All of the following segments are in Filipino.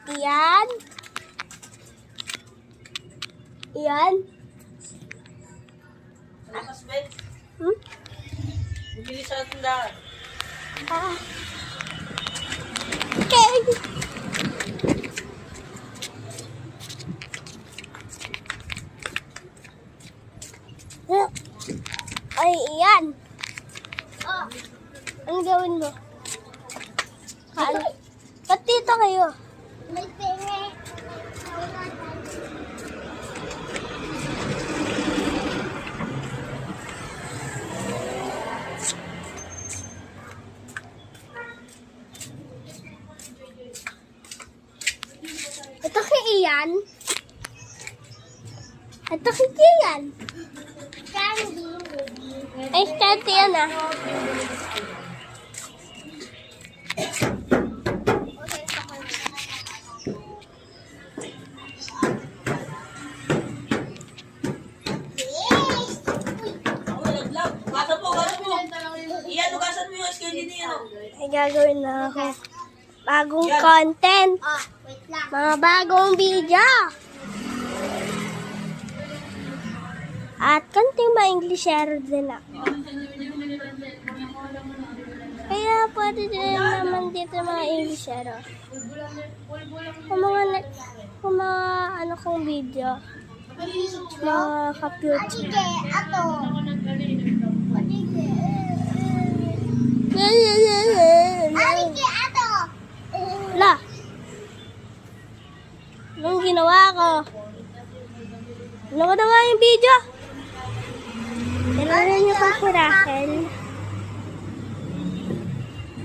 Iyan. Iyan. Lakas, Ben. Hmm? Bumili sa tindahan. Ah. Okay. Ay, iyan. Ang gawin mo? Ano? Ba't dito kayo? May pere. Ito kay Ian. Ito kay Ian. Ay, candy yan ah. Iyan, mo yung SKD niya. Ay, gagawin na ako. Bagong content. Mga bagong video. At konting ma-Englishero din ako. Kaya pwede din naman dito mga Englishero. Kung mga ano kong video. Mga ka-future. La! Anong ginawa ko? Ano ko na nga yung video? Kailangan niyo pa si Rachel.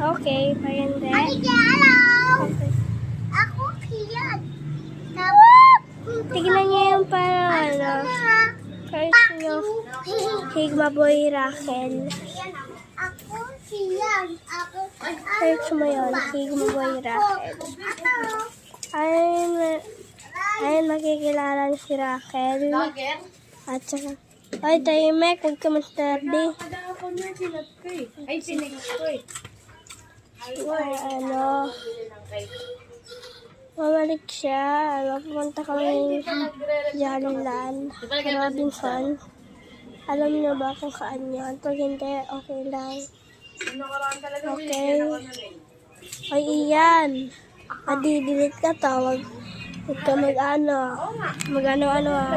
Okay, paganda. Okay. Ako kiyan. Tignan niyo yung parang ano. Search niyo. Higma Boy Rachel. Ako kiyan. Ako. Search mo yun. Higma Boy Rachel. Ayun, makikilala si Rachel. At saka, ay, tayo, Mek, huwag ka mag-study. Ay, sinig ko eh. Ano, mamalik siya. Pupunta kami Jollyland. Robinson. Alam niyo ba kung saan yun? Pag hindi, okay lang. Okay. Ay, iyan. Madidilit ka to. Huwag ka mag-ano. Mag-ano-ano ah.